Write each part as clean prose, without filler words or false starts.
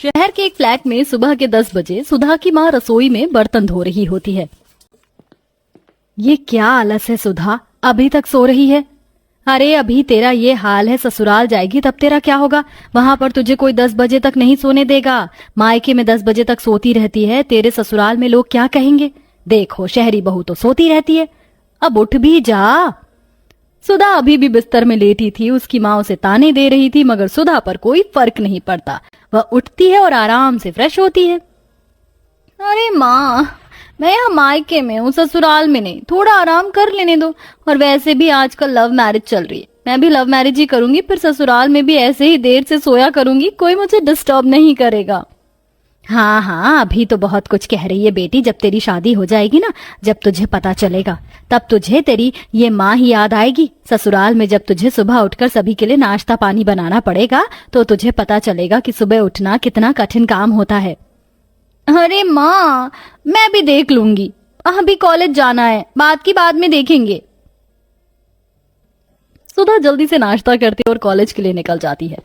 शहर के एक फ्लैट में सुबह के 10 बजे सुधा की माँ रसोई में बर्तन धो रही होती है। ये क्या आलस है सुधा, अभी तक सो रही है। अरे अभी तेरा ये हाल है, ससुराल जाएगी तब तेरा क्या होगा। वहां पर तुझे कोई 10 बजे तक नहीं सोने देगा। मायके में 10 बजे तक सोती रहती है, तेरे ससुराल में लोग क्या कहेंगे। देखो शहरी बहू तो सोती रहती है, अब उठ भी जा। सुधा अभी भी बिस्तर में लेटी थी। उसकी माँ उसे ताने दे रही थी, मगर सुधा पर कोई फर्क नहीं पड़ता। वह उठती है और आराम से फ्रेश होती है। अरे माँ, मैं यहाँ मायके में हूँ, ससुराल में नहीं, थोड़ा आराम कर लेने दो। और वैसे भी आजकल लव मैरिज चल रही है, मैं भी लव मैरिज ही करूंगी, फिर ससुराल में भी ऐसे ही देर से सोया करूंगी, कोई मुझे डिस्टर्ब नहीं करेगा। हाँ हाँ, अभी तो बहुत कुछ कह रही है बेटी, जब तेरी शादी हो जाएगी ना, जब तुझे पता चलेगा, तब तुझे तेरी ये माँ ही याद आएगी। ससुराल में जब तुझे सुबह उठकर सभी के लिए नाश्ता पानी बनाना पड़ेगा, तो तुझे पता चलेगा कि सुबह उठना कितना कठिन काम होता है। अरे माँ, मैं भी देख लूंगी, अभी कॉलेज जाना है, बात की बाद में देखेंगे। सुधा जल्दी से नाश्ता करती है और कॉलेज के लिए निकल जाती है।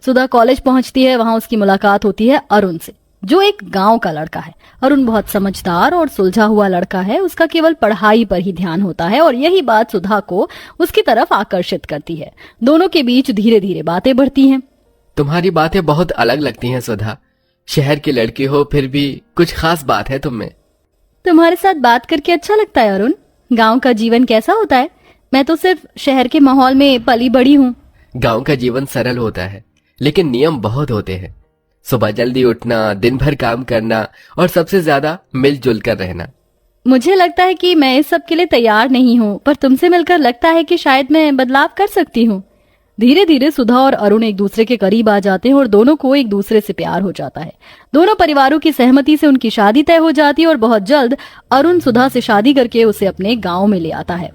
सुधा कॉलेज पहुंचती है, वहां उसकी मुलाकात होती है अरुण से, जो एक गांव का लड़का है। अरुण बहुत समझदार और सुलझा हुआ लड़का है। उसका केवल पढ़ाई पर ही ध्यान होता है और यही बात सुधा को उसकी तरफ आकर्षित करती है। दोनों के बीच धीरे धीरे बातें बढ़ती हैं। तुम्हारी बातें बहुत अलग लगती हैं सुधा। शहर की लड़की हो, फिर भी कुछ खास बात है तुम में। तुम्हारे साथ बात करके अच्छा लगता है अरुण। गांव का जीवन कैसा होता है? मैं तो सिर्फ शहर के माहौल में पली बड़ी हूँ। गांव का जीवन सरल होता है, लेकिन नियम बहुत होते हैं। सुबह जल्दी उठना, दिन भर काम करना और सबसे ज्यादा मिलजुल कर रहना। मुझे लगता है कि मैं इस सब के लिए तैयार नहीं हूँ, पर तुमसे मिलकर लगता है कि शायद मैं बदलाव कर सकती हूँ। धीरे धीरे सुधा और अरुण एक दूसरे के करीब आ जाते हैं और दोनों को एक दूसरे से प्यार हो जाता है। दोनों परिवारों की सहमति से उनकी शादी तय हो जाती है और बहुत जल्द अरुण सुधा से शादी करके उसे अपने गांव में ले आता है।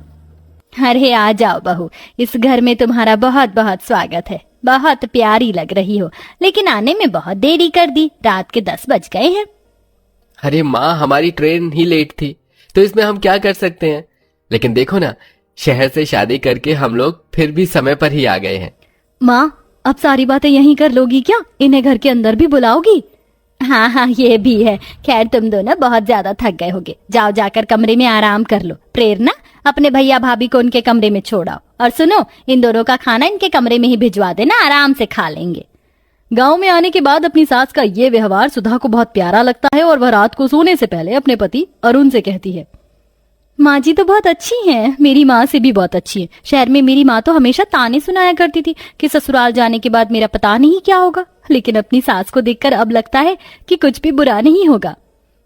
अरे आ जाओ बहू, इस घर में तुम्हारा बहुत बहुत स्वागत है। बहुत प्यारी लग रही हो, लेकिन आने में बहुत देरी कर दी, रात के 10 बज गए हैं। अरे माँ, हमारी ट्रेन ही लेट थी, तो इसमें हम क्या कर सकते हैं। लेकिन देखो ना, शहर से शादी करके हम लोग फिर भी समय पर ही आ गए हैं। माँ, अब सारी बातें यहीं कर लोगी क्या? इन्हें घर के अंदर भी बुलाओगी? हाँ हाँ, ये भी है। खैर तुम दोनों बहुत ज्यादा थक गए होगे, जाओ जाकर कमरे में आराम कर लो। प्रेरणा, अपने भैया भाभी को उनके कमरे में छोड़ाओ, और सुनो, इन दोनों का खाना इनके कमरे में ही भिजवा देना, आराम से खा लेंगे। गांव में आने के बाद अपनी सास का ये व्यवहार सुधा को बहुत प्यारा लगता है और वह रात को सोने से पहले अपने पति अरुण से कहती है, माँ जी तो बहुत अच्छी हैं, मेरी माँ से भी बहुत अच्छी है। शहर में मेरी माँ तो हमेशा ताने सुनाया करती थी कि ससुराल जाने के बाद मेरा पता नहीं क्या होगा, लेकिन अपनी सास को देखकर अब लगता है कि कुछ भी बुरा नहीं होगा।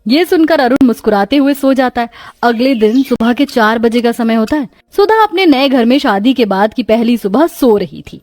ये सुनकर अरुण मुस्कुराते हुए सो जाता है। अगले दिन सुबह के 4 बजे का समय होता है। सुधा अपने नए घर में शादी के बाद की पहली सुबह सो रही थी।